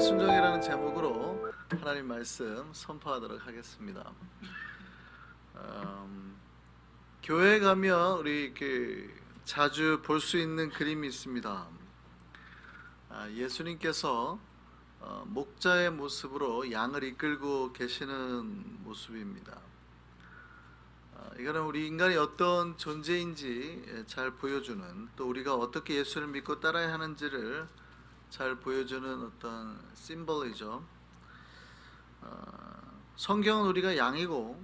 순종이라는 제목으로 하나님 말씀 선포하도록 하겠습니다. 교회 가면 우리 자주 볼 수 있는 그림이 있습니다. 예수님께서 목자의 모습으로 양을 이끌고 계시는 모습입니다. 이거는 우리 인간이 어떤 존재인지 잘 보여주는, 또 우리가 어떻게 예수를 믿고 따라야 하는지를 잘 보여주는 어떤 심볼이죠. 성경은 우리가 양이고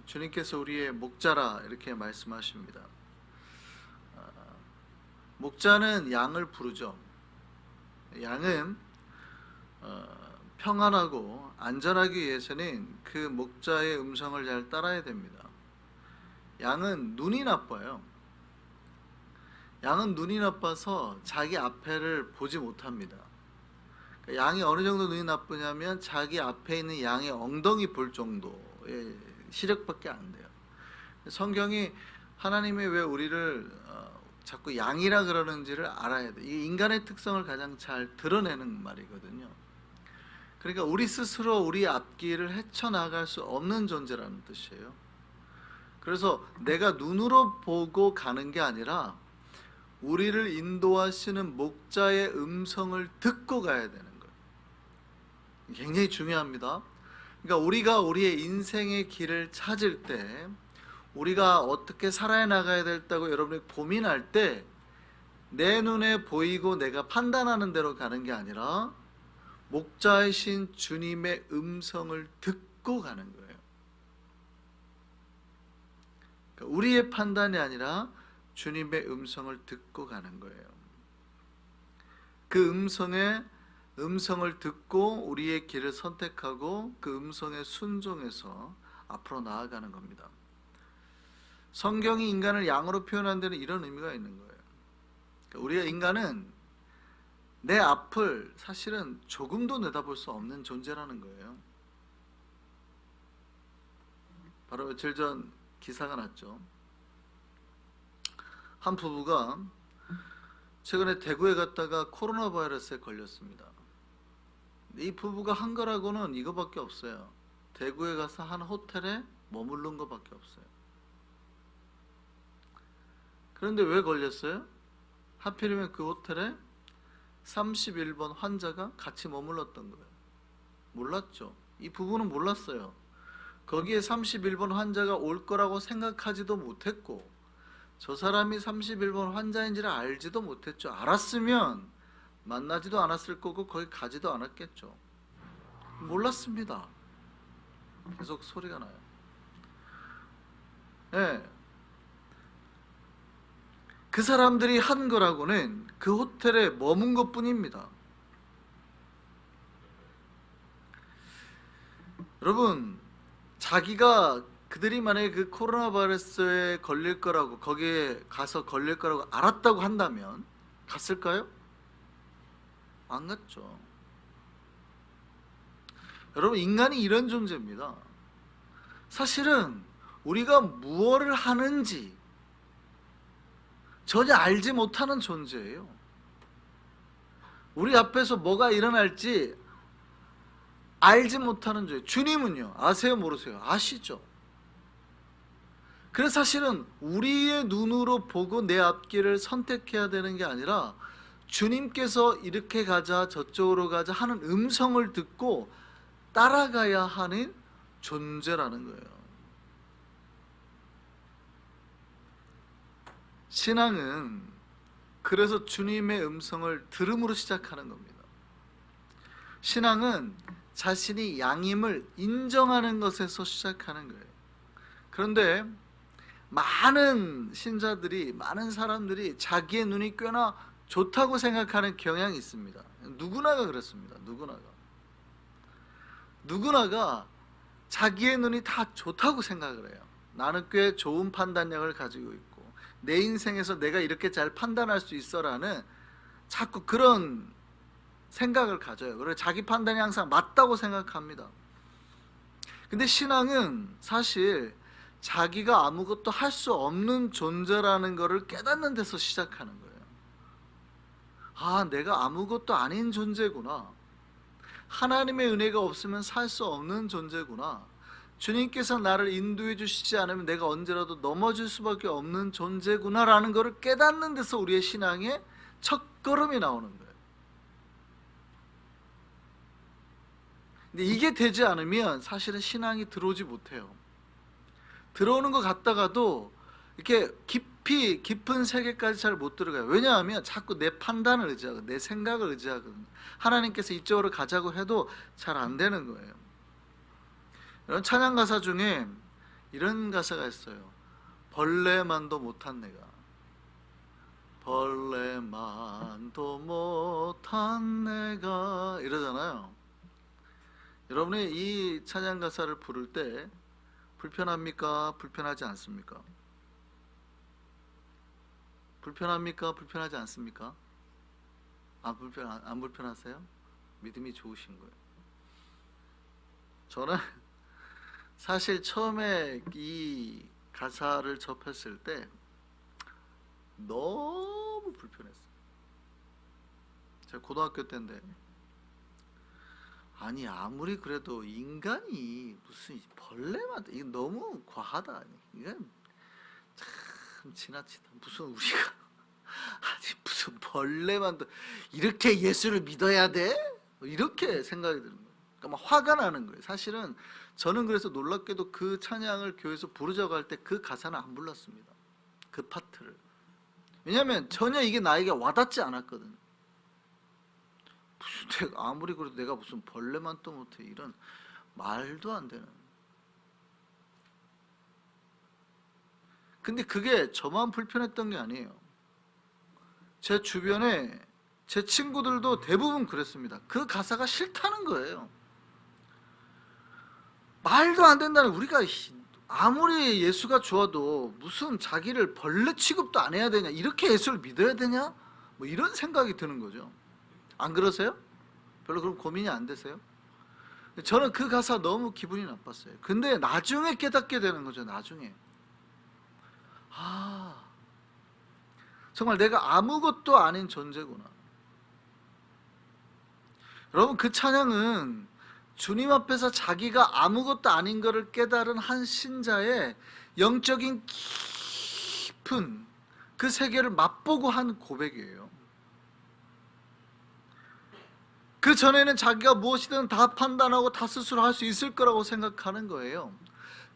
주님께서 우리의 목자라 이렇게 말씀하십니다. 목자는 양을 부르죠. 양은 평안하고 안전하기 위해서는 그 목자의 음성을 잘 따라야 됩니다. 양은 눈이 나빠요. 양은 눈이 나빠서 자기 앞에를 보지 못합니다. 양이 어느 정도 눈이 나쁘냐면 자기 앞에 있는 양의 엉덩이 볼 정도의 시력밖에 안 돼요. 성경이 하나님이 왜 우리를 자꾸 양이라 그러는지를 알아야 돼. 이 인간의 특성을 가장 잘 드러내는 말이거든요. 그러니까 우리 스스로 우리 앞길을 헤쳐나갈 수 없는 존재라는 뜻이에요. 그래서 내가 눈으로 보고 가는 게 아니라 우리를 인도하시는 목자의 음성을 듣고 가야 되는 거예요. 굉장히 중요합니다. 그러니까 우리가 우리의 인생의 길을 찾을 때, 우리가 어떻게 살아야 나가야 될다고 여러분이 고민할 때, 내 눈에 보이고 내가 판단하는 대로 가는 게 아니라 목자이신 주님의 음성을 듣고 가는 거예요. 그러니까 우리의 판단이 아니라 주님의 음성을 듣고 가는 거예요. 그 음성을 듣고 우리의 길을 선택하고 그 음성에 순종해서 앞으로 나아가는 겁니다. 성경이 인간을 양으로 표현한 데는 이런 의미가 있는 거예요. 그러니까 우리가 인간은 내 앞을 사실은 조금도 내다볼 수 없는 존재라는 거예요. 바로 며칠 전 기사가 났죠. 한 부부가 최근에 대구에 갔다가 코로나 바이러스에 걸렸습니다. 이 부부가 한 거라고는 이거밖에 없어요. 대구에 가서 한 호텔에 머무른 거밖에 없어요. 그런데 왜 걸렸어요? 하필이면 그 호텔에 31번 환자가 같이 머물렀던 거예요. 몰랐죠. 이 부부는 몰랐어요. 거기에 31번 환자가 올 거라고 생각하지도 못했고, 저 사람이 31번 환자인지를 알지도 못했죠. 알았으면 만나지도 않았을 거고 거기 가지도 않았겠죠. 몰랐습니다. 계속 소리가 나요. 네. 그 사람들이 한 거라고는 그 호텔에 머문 것 뿐입니다. 여러분, 자기가 그들이 만약에 그 코로나 바이러스에 걸릴 거라고, 거기에 가서 걸릴 거라고 알았다고 한다면 갔을까요? 안 갔죠. 여러분, 인간이 이런 존재입니다. 사실은 우리가 무엇을 하는지 전혀 알지 못하는 존재예요. 우리 앞에서 뭐가 일어날지 알지 못하는 존재. 주님은요, 아세요 모르세요? 아시죠? 그래서 사실은 우리의 눈으로 보고 내 앞길을 선택해야 되는 게 아니라 주님께서 이렇게 가자 저쪽으로 가자 하는 음성을 듣고 따라가야 하는 존재라는 거예요. 신앙은 그래서 주님의 음성을 들음으로 시작하는 겁니다. 신앙은 자신이 양임을 인정하는 것에서 시작하는 거예요. 그런데 많은 신자들이, 많은 사람들이 자기의 눈이 꽤나 좋다고 생각하는 경향이 있습니다. 누구나가 그렇습니다. 누구나가 자기의 눈이 다 좋다고 생각을 해요. 나는 꽤 좋은 판단력을 가지고 있고 내 인생에서 내가 이렇게 잘 판단할 수 있어라는 자꾸 그런 생각을 가져요. 그래서 자기 판단이 항상 맞다고 생각합니다. 근데 신앙은 사실 자기가 아무것도 할 수 없는 존재라는 것을 깨닫는 데서 시작하는 거예요. 아, 내가 아무것도 아닌 존재구나. 하나님의 은혜가 없으면 살 수 없는 존재구나. 주님께서 나를 인도해 주시지 않으면 내가 언제라도 넘어질 수밖에 없는 존재구나라는 것을 깨닫는 데서 우리의 신앙의 첫걸음이 나오는 거예요. 근데 이게 되지 않으면 사실은 신앙이 들어오지 못해요. 들어오는 것 같다가도 이렇게 깊은 세계까지 잘 못 들어가요. 왜냐하면 자꾸 내 판단을 의지하고 내 생각을 의지하거든요. 하나님께서 이쪽으로 가자고 해도 잘 안 되는 거예요. 이런 찬양 가사 중에 이런 가사가 있어요. 벌레만도 못한 내가, 벌레만도 못한 내가, 이러잖아요. 여러분이 이 찬양 가사를 부를 때 불편합니까? 불편하지 않습니까? 불편합니까? 불편하지 않습니까? 안 불편하세요? 믿음이 좋으신 거예요. 저는 사실 처음에 이 가사를 접했을 때 너무 불편했어요. 제가 고등학교 때인데, 아니 아무리 그래도 인간이 무슨 벌레만, 이게 너무 과하다. 이건 참 지나치다. 무슨 우리가 아니 무슨 벌레만도 이렇게 예수를 믿어야 돼? 이렇게 생각이 드는 거예요. 그러니까 막 화가 나는 거예요. 사실은 저는 그래서 놀랍게도 그 찬양을 교회에서 부르자고 할 때 그 가사는 안 불렀습니다. 그 파트를. 왜냐하면 전혀 이게 나에게 와닿지 않았거든요. 아무리 그래도 내가 무슨 벌레만 또 못해, 이런 말도 안 되는. 근데 그게 저만 불편했던 게 아니에요. 제 주변에 제 친구들도 대부분 그랬습니다. 그 가사가 싫다는 거예요. 말도 안 된다는, 우리가 아무리 예수가 좋아도 무슨 자기를 벌레 취급도 안 해야 되냐, 이렇게 예수를 믿어야 되냐, 뭐 이런 생각이 드는 거죠. 안 그러세요? 별로 그럼 고민이 안 되세요? 저는 그 가사 너무 기분이 나빴어요. 근데 나중에 깨닫게 되는 거죠. 나중에 정말 내가 아무것도 아닌 존재구나. 여러분, 그 찬양은 주님 앞에서 자기가 아무것도 아닌 것을 깨달은 한 신자의 영적인 깊은 그 세계를 맛보고 한 고백이에요. 그 전에는 자기가 무엇이든 다 판단하고 다 스스로 할 수 있을 거라고 생각하는 거예요.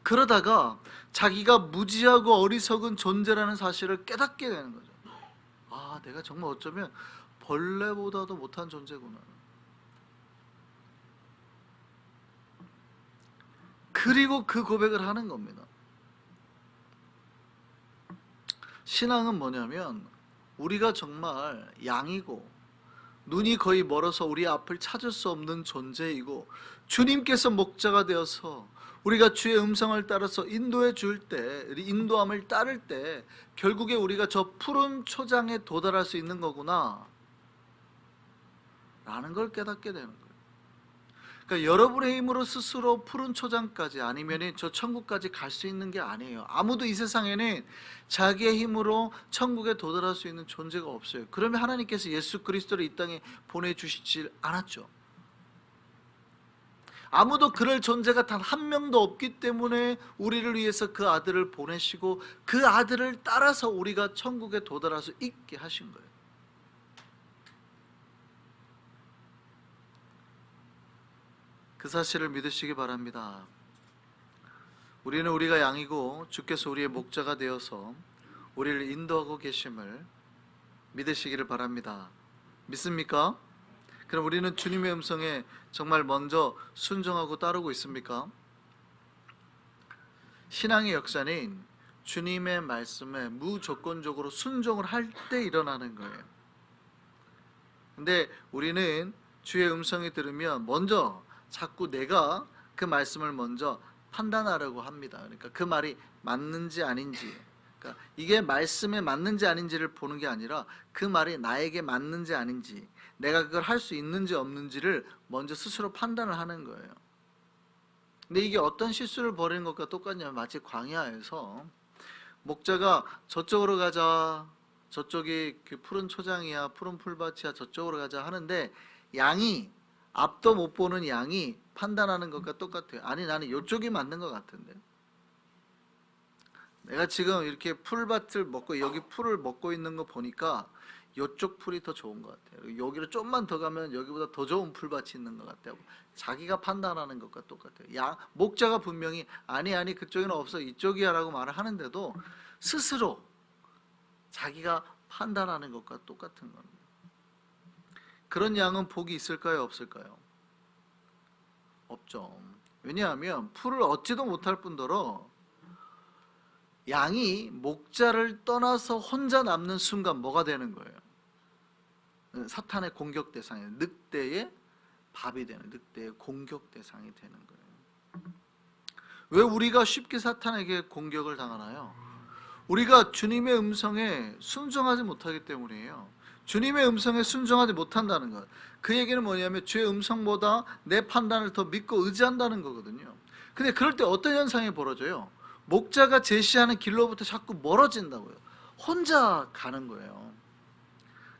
그러다가 자기가 무지하고 어리석은 존재라는 사실을 깨닫게 되는 거죠. 내가 정말 어쩌면 벌레보다도 못한 존재구나. 그리고 그 고백을 하는 겁니다. 신앙은 뭐냐면 우리가 정말 양이고 눈이 거의 멀어서 우리 앞을 찾을 수 없는 존재이고, 주님께서 목자가 되어서 우리가 주의 음성을 따라서 인도해 줄 때, 인도함을 따를 때 결국에 우리가 저 푸른 초장에 도달할 수 있는 거구나 라는 걸 깨닫게 되는 거예요. 그러니까 여러분의 힘으로 스스로 푸른 초장까지, 아니면 저 천국까지 갈 수 있는 게 아니에요. 아무도 이 세상에는 자기의 힘으로 천국에 도달할 수 있는 존재가 없어요. 그러면 하나님께서 예수 그리스도를 이 땅에 보내주시지 않았죠. 아무도 그럴 존재가 단 한 명도 없기 때문에 우리를 위해서 그 아들을 보내시고 그 아들을 따라서 우리가 천국에 도달할 수 있게 하신 거예요. 그 사실을 믿으시기 바랍니다. 우리는 우리가 양이고 주께서 우리의 목자가 되어서 우리를 인도하고 계심을 믿으시기를 바랍니다. 믿습니까? 그럼 우리는 주님의 음성에 정말 먼저 순종하고 따르고 있습니까? 신앙의 역사는 주님의 말씀에 무조건적으로 순종을 할 때 일어나는 거예요. 근데 우리는 주의 음성이 들으면 먼저 자꾸 내가 그 말씀을 먼저 판단하려고 합니다. 그러니까 그 말이 맞는지 아닌지, 그러니까 이게 말씀에 맞는지 아닌지를 보는 게 아니라 그 말이 나에게 맞는지 아닌지, 내가 그걸 할 수 있는지 없는지를 먼저 스스로 판단을 하는 거예요. 근데 이게 어떤 실수를 벌이는 것과 똑같냐면, 마치 광야에서 목자가 저쪽으로 가자, 저쪽이 그 푸른 초장이야, 푸른 풀밭이야, 저쪽으로 가자 하는데 양이 앞도 못 보는 양이 판단하는 것과 똑같아요. 아니 나는 이쪽이 맞는 것 같은데. 내가 지금 이렇게 풀밭을 먹고 여기 풀을 먹고 있는 거 보니까 이쪽 풀이 더 좋은 것 같아요. 여기로 좀만 더 가면 여기보다 더 좋은 풀밭이 있는 것 같아요. 자기가 판단하는 것과 똑같아요. 목자가 분명히 아니 그쪽에는 없어 이쪽이야 라고 말을 하는데도 스스로 자기가 판단하는 것과 똑같은 겁니다. 그런 양은 복이 있을까요? 없을까요? 없죠. 왜냐하면 풀을 얻지도 못할 뿐더러 양이 목자를 떠나서 혼자 남는 순간 뭐가 되는 거예요? 사탄의 공격 대상이, 늑대의 밥이 되는, 늑대의 공격 대상이 되는 거예요. 왜 우리가 쉽게 사탄에게 공격을 당하나요? 우리가 주님의 음성에 순종하지 못하기 때문이에요. 주님의 음성에 순종하지 못한다는 것, 그 얘기는 뭐냐면 주의 음성보다 내 판단을 더 믿고 의지한다는 거거든요. 근데 그럴 때 어떤 현상이 벌어져요? 목자가 제시하는 길로부터 자꾸 멀어진다고요. 혼자 가는 거예요.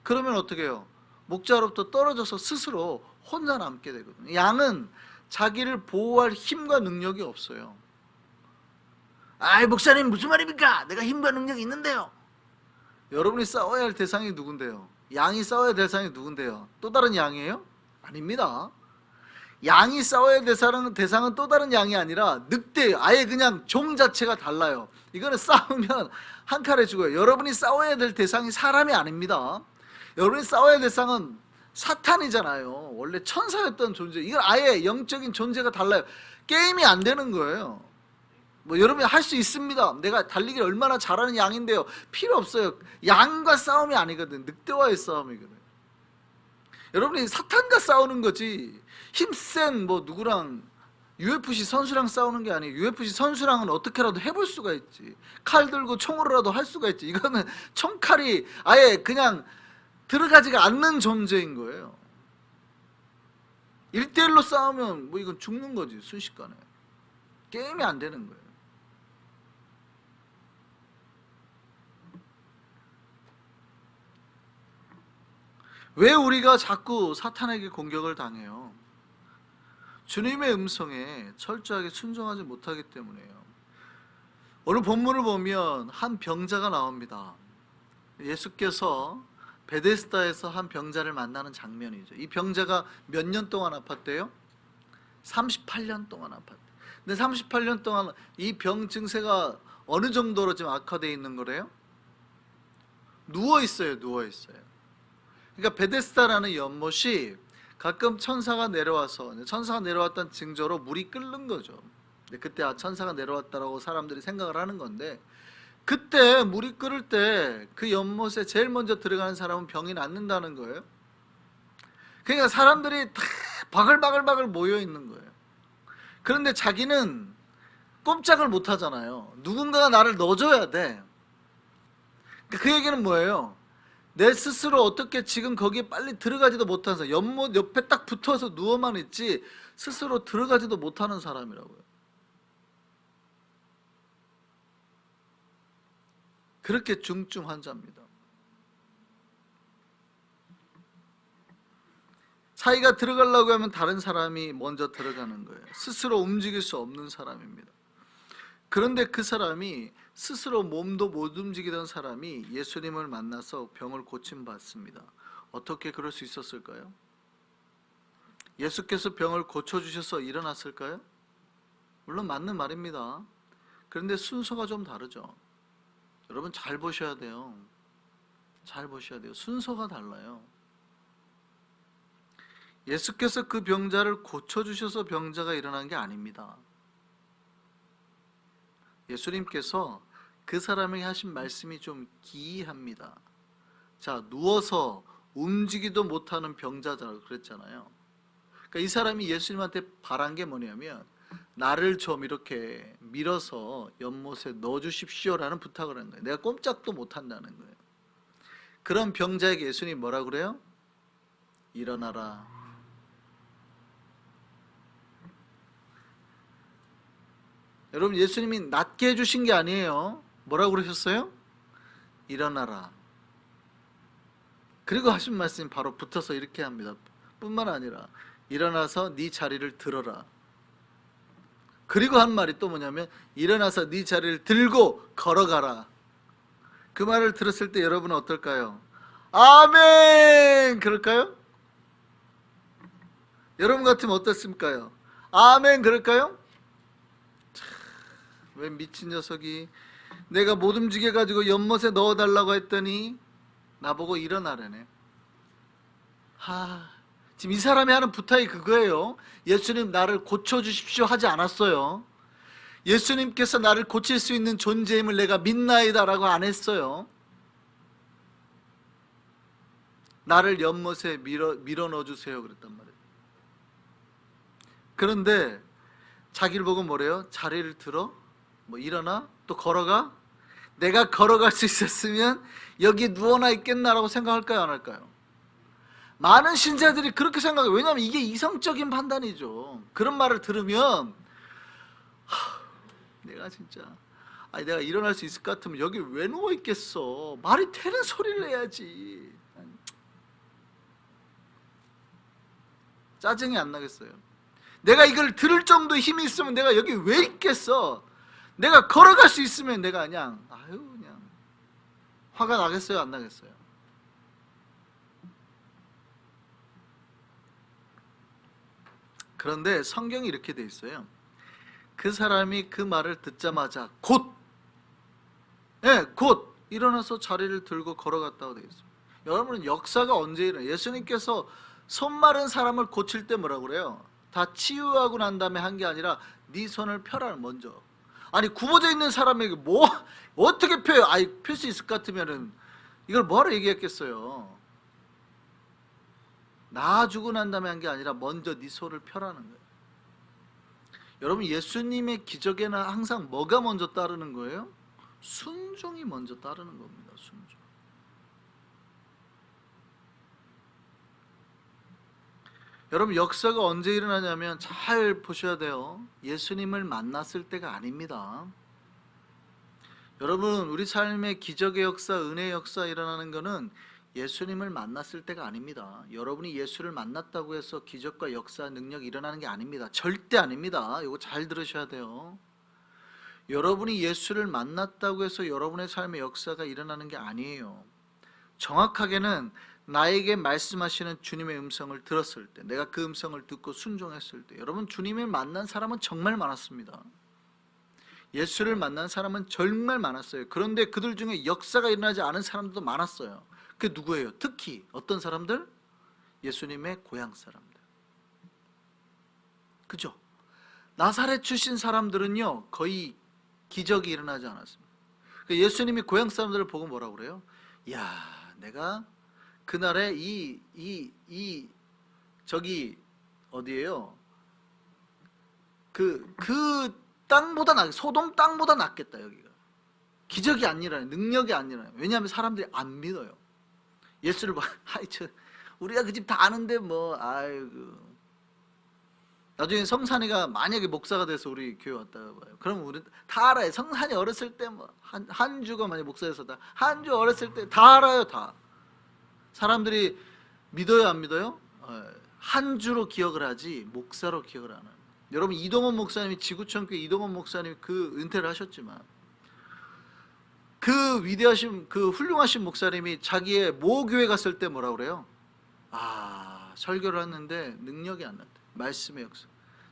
그러면 어떻게 해요? 목자로부터 떨어져서 스스로 혼자 남게 되거든요. 양은 자기를 보호할 힘과 능력이 없어요. 아이 목사님 무슨 말입니까? 내가 힘과 능력이 있는데요. 여러분이 싸워야 할 대상이 누군데요? 양이 싸워야 할 대상이 누군데요? 또 다른 양이에요? 아닙니다. 양이 싸워야 할 대상은 또 다른 양이 아니라 늑대예요. 아예 그냥 종 자체가 달라요. 이거는 싸우면 한 칼에 죽어요. 여러분이 싸워야 될 대상이 사람이 아닙니다. 여러분이 싸워야 할 대상은 사탄이잖아요. 원래 천사였던 존재. 이건 아예 영적인 존재가 달라요. 게임이 안 되는 거예요. 뭐 여러분이 할 수 있습니다. 내가 달리기를 얼마나 잘하는 양인데요. 필요 없어요. 양과 싸움이 아니거든. 늑대와의 싸움이거든. 여러분이 사탄과 싸우는 거지. 힘센 뭐 누구랑 UFC 선수랑 싸우는 게 아니에요. UFC 선수랑은 어떻게라도 해볼 수가 있지. 칼 들고 총으로라도 할 수가 있지. 이거는 총칼이 아예 그냥 들어가지가 않는 존재인 거예요. 1대1로 싸우면 뭐 이건 죽는 거지. 순식간에. 게임이 안 되는 거예요. 왜 우리가 자꾸 사탄에게 공격을 당해요? 주님의 음성에 철저하게 순종하지 못하기 때문이에요. 오늘 본문을 보면 한 병자가 나옵니다. 예수께서 베데스다에서 한 병자를 만나는 장면이죠. 이 병자가 몇 년 동안 아팠대요? 38년 동안 아팠대요. 근데 38년 동안 이 병 증세가 어느 정도로 지금 악화되어 있는 거래요? 누워 있어요. 그러니까 베데스다라는 연못이 가끔 천사가 내려왔던 징조로 물이 끓는 거죠. 그때 천사가 내려왔다라고 사람들이 생각을 하는 건데, 그때 물이 끓을 때 그 연못에 제일 먼저 들어가는 사람은 병이 낫는다는 거예요. 그러니까 사람들이 다 바글바글 모여 있는 거예요. 그런데 자기는 꼼짝을 못 하잖아요. 누군가가 나를 넣어줘야 돼. 그 얘기는 뭐예요? 내 스스로 어떻게 지금 거기에 빨리 들어가지도 못하는 사람, 연못 옆에 딱 붙어서 누워만 있지 스스로 들어가지도 못하는 사람이라고요. 그렇게 중증 환자입니다. 자기가 들어가려고 하면 다른 사람이 먼저 들어가는 거예요. 스스로 움직일 수 없는 사람입니다. 그런데 그 사람이 스스로 몸도 못 움직이던 사람이 예수님을 만나서 병을 고침받습니다. 어떻게 그럴 수 있었을까요? 예수께서 병을 고쳐주셔서 일어났을까요? 물론 맞는 말입니다. 그런데 순서가 좀 다르죠. 여러분 잘 보셔야 돼요. 순서가 달라요. 예수께서 그 병자를 고쳐주셔서 병자가 일어난 게 아닙니다. 예수님께서 그 사람에게 하신 말씀이 좀 기이합니다. 자, 누워서 움직이도 못하는 병자라고 그랬잖아요. 그러니까 이 사람이 예수님한테 바란 게 뭐냐면, 나를 좀 이렇게 밀어서 연못에 넣어주십시오라는 부탁을 한 거예요. 내가 꼼짝도 못한다는 거예요. 그런 병자에게 예수님이 뭐라 그래요? 일어나라. 여러분, 예수님이 낫게 해주신 게 아니에요. 뭐라고 그러셨어요? 일어나라. 그리고 하신 말씀이 바로 붙어서 이렇게 합니다. 뿐만 아니라 일어나서 네 자리를 들어라. 그리고 한 말이 또 뭐냐면 일어나서 네 자리를 들고 걸어가라. 그 말을 들었을 때 여러분은 어떨까요? 아멘! 그럴까요? 여러분 같으면 어떻습니까? 아멘! 그럴까요? 왜 미친 녀석이 내가 못 움직여 가지고 연못에 넣어달라고 했더니 나보고 일어나라네. 지금 이 사람이 하는 부탁이 그거예요. 예수님 나를 고쳐주십시오 하지 않았어요. 예수님께서 나를 고칠 수 있는 존재임을 내가 믿나이다 라고 안 했어요. 나를 연못에 밀어 넣어주세요 그랬단 말이에요. 그런데 자기를 보고 뭐래요? 자리를 들어? 뭐 일어나? 또 걸어가? 내가 걸어갈 수 있었으면 여기 누워나 있겠나라고 생각할까요? 안 할까요? 많은 신자들이 그렇게 생각해요. 왜냐하면 이게 이성적인 판단이죠. 그런 말을 들으면 내가 진짜 내가 일어날 수 있을 것 같으면 여기 왜 누워 있겠어? 말이 되는 소리를 해야지. 짜증이 안 나겠어요? 내가 이걸 들을 정도의 힘이 있으면 내가 여기 왜 있겠어? 내가 걸어갈 수 있으면 내가 그냥 화가 나겠어요? 안 나겠어요? 그런데 성경이 이렇게 돼 있어요. 그 사람이 그 말을 듣자마자 곧 일어나서 자리를 들고 걸어갔다고 돼 있어요. 여러분은 역사가 언제 일어나요? 예수님께서 손 마른 사람을 고칠 때 뭐라고 그래요? 다 치유하고 난 다음에 한 게 아니라 네 손을 펴라 먼저. 아니 굽어져 있는 사람에게 뭐 어떻게 펴요? 펼 수 있을 것 같으면은 이걸 뭐하러 얘기했겠어요? 나아주고 난 다음에 한 게 아니라 먼저 네 손을 펴라는 거예요. 여러분 예수님의 기적에는 항상 뭐가 먼저 따르는 거예요? 순종이 먼저 따르는 겁니다. 순종. 여러분 역사가 언제 일어나냐면 잘 보셔야 돼요. 예수님을 만났을 때가 아닙니다. 여러분 우리 삶의 기적의 역사, 은혜의 역사 일어나는 것은 예수님을 만났을 때가 아닙니다. 여러분이 예수를 만났다고 해서 기적과 역사, 능력이 일어나는 게 아닙니다. 절대 아닙니다. 이거 잘 들으셔야 돼요. 여러분이 예수를 만났다고 해서 여러분의 삶의 역사가 일어나는 게 아니에요. 정확하게는 나에게 말씀하시는 주님의 음성을 들었을 때, 내가 그 음성을 듣고 순종했을 때, 여러분 주님을 만난 사람은 정말 많았습니다. 예수를 만난 사람은 정말 많았어요. 그런데 그들 중에 역사가 일어나지 않은 사람들도 많았어요. 그게 누구예요? 특히 어떤 사람들? 예수님의 고향 사람들. 그죠? 나사렛 출신 사람들은요 거의 기적이 일어나지 않았습니다. 예수님이 고향 사람들을 보고 뭐라고 그래요? 야, 내가 그날에 저기 어디예요? 그 땅보다 소돔 땅보다 낫겠다 여기가. 기적이 안 일어나요. 능력이 안 일어나요. 왜냐하면 사람들이 안 믿어요. 예수를 봐. 우리가 그 집 다 아는데 뭐 나중에 성산이가 만약에 목사가 돼서 우리 교회 왔다고 봐요. 그럼 우리 다 알아요. 성산이 어렸을 때 뭐 한주가 만약 목사였었다. 한주 어렸을 때 다 알아요. 다. 사람들이 믿어요, 안 믿어요? 한주로 기억을 하지 목사로 기억을 안 해요. 여러분 이동원 목사님이 지구촌교회 이동원 목사님이 그 은퇴를 하셨지만 그 위대하신 그 훌륭하신 목사님이 자기의 모교회 갔을 때 뭐라고 그래요? 설교를 했는데 능력이 안 났대. 말씀의 역사.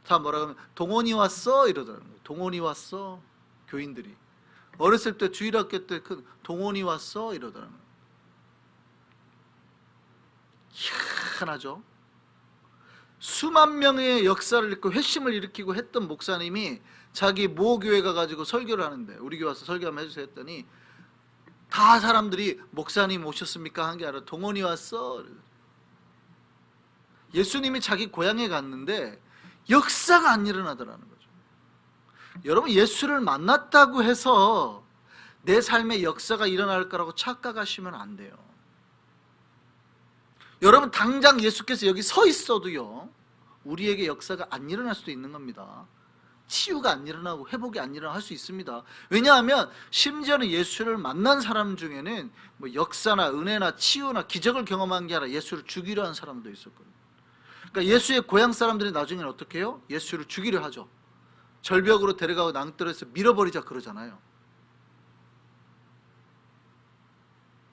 다 뭐라고 하면 동원이 왔어 이러더라고요. 동원이 왔어. 교인들이 어렸을 때 주일학교 때 그 동원이 왔어 이러더라고요. 희한하죠. 수만 명의 역사를 일으키고 회심을 일으키고 했던 목사님이 자기 모교회 가가지고 설교를 하는데 우리 교회 와서 설교 한번 해주세요 했더니 다 사람들이 목사님 오셨습니까? 한 게 아니라 동원이 왔어. 예수님이 자기 고향에 갔는데 역사가 안 일어나더라는 거죠. 여러분 예수를 만났다고 해서 내 삶에 역사가 일어날 거라고 착각하시면 안 돼요. 여러분 당장 예수께서 여기 서 있어도요 우리에게 역사가 안 일어날 수도 있는 겁니다. 치유가 안 일어나고 회복이 안 일어날 수 있습니다. 왜냐하면 심지어는 예수를 만난 사람 중에는 뭐 역사나 은혜나 치유나 기적을 경험한 게 아니라 예수를 죽이려 한 사람도 있었거든요. 그러니까 예수의 고향 사람들이 나중에는 어떻게 해요? 예수를 죽이려 하죠. 절벽으로 데려가고 낭떠러지에서 밀어버리자 그러잖아요.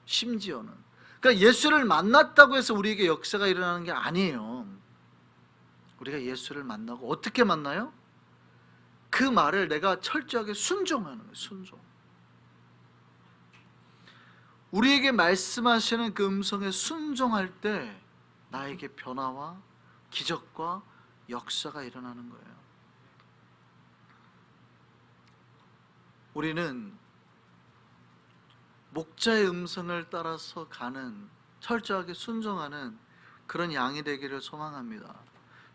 심지어는. 그러니까 예수를 만났다고 해서 우리에게 역사가 일어나는 게 아니에요. 우리가 예수를 만나고 어떻게 만나요? 그 말을 내가 철저하게 순종하는 거예요. 순종. 우리에게 말씀하시는 그 음성에 순종할 때 나에게 변화와 기적과 역사가 일어나는 거예요. 우리는 목자의 음성을 따라서 가는, 철저하게 순종하는 그런 양이 되기를 소망합니다.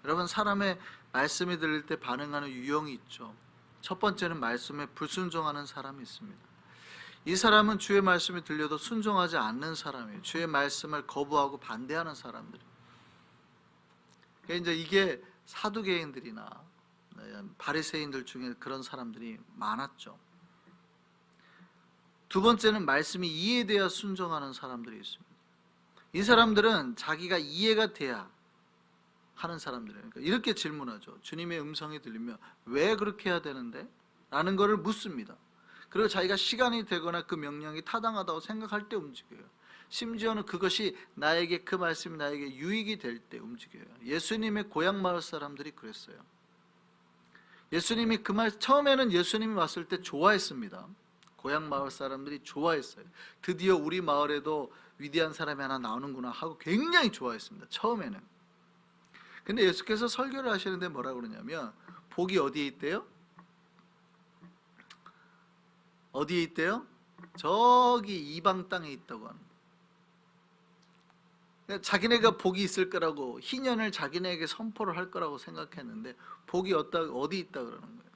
여러분, 사람의 말씀이 들릴 때 반응하는 유형이 있죠. 첫 번째는 말씀에 불순종하는 사람이 있습니다. 이 사람은 주의 말씀이 들려도 순종하지 않는 사람이에요. 주의 말씀을 거부하고 반대하는 사람들이에요. 그러니까 이게 사두개인들이나 바리새인들 중에 그런 사람들이 많았죠. 두 번째는 말씀이 이해돼야 순종하는 사람들이 있습니다. 이 사람들은 자기가 이해가 돼야 하는 사람들이에요. 그러니까 이렇게 질문하죠. 주님의 음성이 들리면 왜 그렇게 해야 되는데? 라는 것을 묻습니다. 그리고 자기가 시간이 되거나 그 명령이 타당하다고 생각할 때 움직여요. 심지어는 그것이 나에게, 그 말씀이 나에게 유익이 될 때 움직여요. 예수님의 고향 마을 사람들이 그랬어요. 예수님이 그 말, 처음에는 예수님이 왔을 때 좋아했습니다. 고향 마을 사람들이 좋아했어요. 드디어 우리 마을에도 위대한 사람이 하나 나오는구나 하고 굉장히 좋아했습니다. 처음에는. 근데 예수께서 설교를 하시는데 뭐라고 그러냐면, 복이 어디에 있대요? 어디에 있대요? 저기 이방 땅에 있다고 하는 거예요. 자기네가 복이 있을 거라고, 희년을 자기네에게 선포를 할 거라고 생각했는데 복이 어디 있다 그러는 거예요.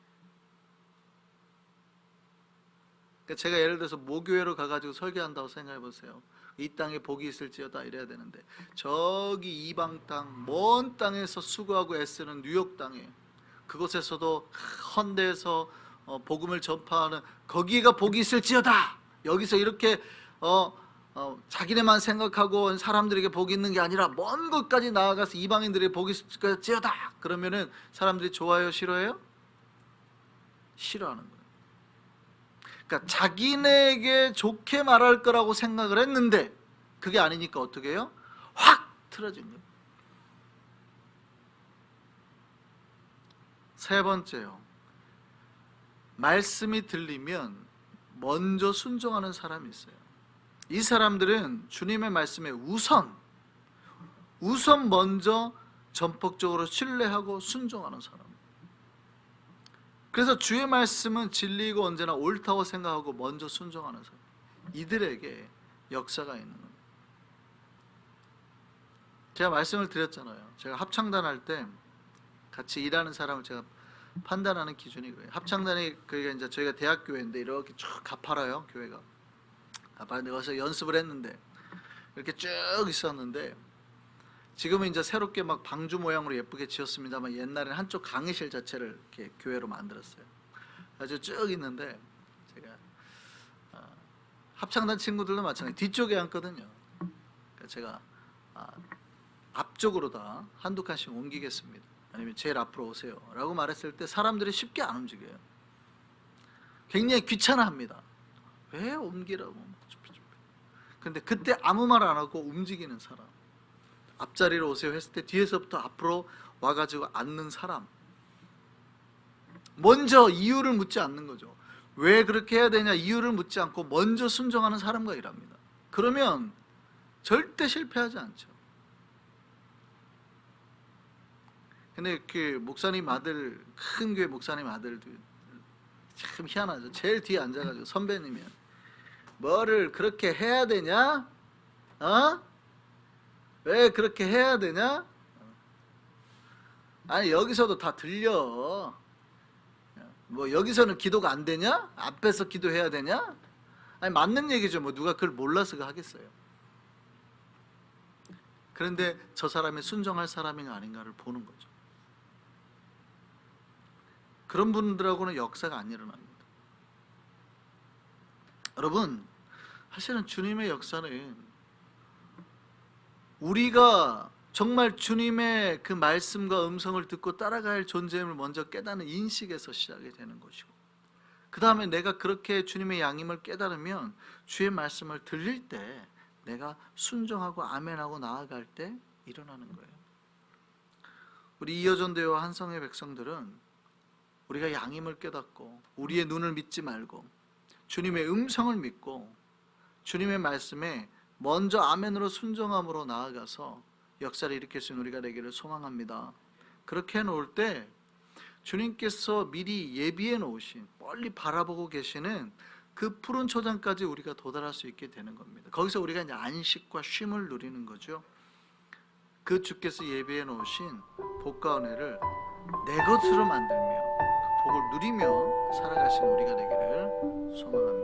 그러니까 제가 예를 들어서 모교회로 가가지고 설교한다고 생각해 보세요. 이 땅에 복이 있을지어다 이래야 되는데, 저기 이방 땅, 먼 땅에서 수고하고 애쓰는 뉴욕 땅에, 그곳에서도 헌데에서 복음을 전파하는, 거기가 복이 있을지어다. 여기서 이렇게 자기네만 생각하고 사람들에게 복이 있는 게 아니라 먼 곳까지 나아가서 이방인들에게 복이 있을지어다. 그러면은 사람들이 좋아요, 싫어해요? 싫어하는 거예요. 그러니까 자기네에게 좋게 말할 거라고 생각을 했는데 그게 아니니까 어떻게 해요? 확 틀어진 거예요. 세 번째요. 말씀이 들리면 먼저 순종하는 사람이 있어요. 이 사람들은 주님의 말씀에 우선 먼저 전폭적으로 신뢰하고 순종하는 사람. 그래서 주의 말씀은 진리이고 언제나 옳다고 생각하고 먼저 순종하는 사람, 이들에게 역사가 있는 겁니다. 제가 말씀을 드렸잖아요. 제가 합창단 할 때 같이 일하는 사람을 제가 판단하는 기준이 그래요. 합창단이, 그러니까 이제 저희가 대학교회인데 이렇게 쭉 가파라요, 교회가. 가파른데 거기서 연습을 했는데 이렇게 쭉 있었는데, 지금은 이제 새롭게 막 방주 모양으로 예쁘게 지었습니다만 옛날에는 한쪽 강의실 자체를 이렇게 교회로 만들었어요. 아주 쭉 있는데, 제가 합창단 친구들도 마찬가지 뒤쪽에 앉거든요. 그러니까 제가 앞쪽으로 다 한두 칸씩 옮기겠습니다, 아니면 제일 앞으로 오세요 라고 말했을 때 사람들이 쉽게 안 움직여요. 굉장히 귀찮아합니다. 왜 옮기라고. 근데 그때 아무 말 안 하고 움직이는 사람, 앞자리로 오세요 했을 때 뒤에서부터 앞으로 와가지고 앉는 사람, 먼저 이유를 묻지 않는 거죠. 왜 그렇게 해야 되냐 이유를 묻지 않고 먼저 순종하는 사람과 일합니다. 그러면 절대 실패하지 않죠. 근데 그 목사님 아들, 큰 교회 목사님 아들도 참 희한하죠. 제일 뒤에 앉아가지고 선배님이야. 뭐를 그렇게 해야 되냐? 왜 그렇게 해야 되냐? 아니 여기서도 다 들려. 뭐 여기서는 기도가 안 되냐? 앞에서 기도해야 되냐? 아니 맞는 얘기죠. 뭐 누가 그걸 몰라서 하겠어요. 그런데 저 사람이 순종할 사람인가 아닌가를 보는 거죠. 그런 분들하고는 역사가 안 일어납니다. 여러분, 사실은 주님의 역사는 우리가 정말 주님의 그 말씀과 음성을 듣고 따라갈 존재임을 먼저 깨닫는 인식에서 시작이 되는 것이고, 그 다음에 내가 그렇게 주님의 양임을 깨달으면 주의 말씀을 들릴 때 내가 순종하고 아멘하고 나아갈 때 일어나는 거예요. 우리 이여전대와 한성의 백성들은 우리가 양임을 깨닫고 우리의 눈을 믿지 말고 주님의 음성을 믿고 주님의 말씀에 먼저 아멘으로 순종함으로 나아가서 역사를 일으킬 수 있는 우리가 되기를 소망합니다. 그렇게 해놓을 때 주님께서 미리 예비해 놓으신, 멀리 바라보고 계시는 그 푸른 초장까지 우리가 도달할 수 있게 되는 겁니다. 거기서 우리가 이제 안식과 쉼을 누리는 거죠. 그 주께서 예비해 놓으신 복과 은혜를 내 것으로 만들며 그 복을 누리며 살아가신 우리가 되기를 소망합니다.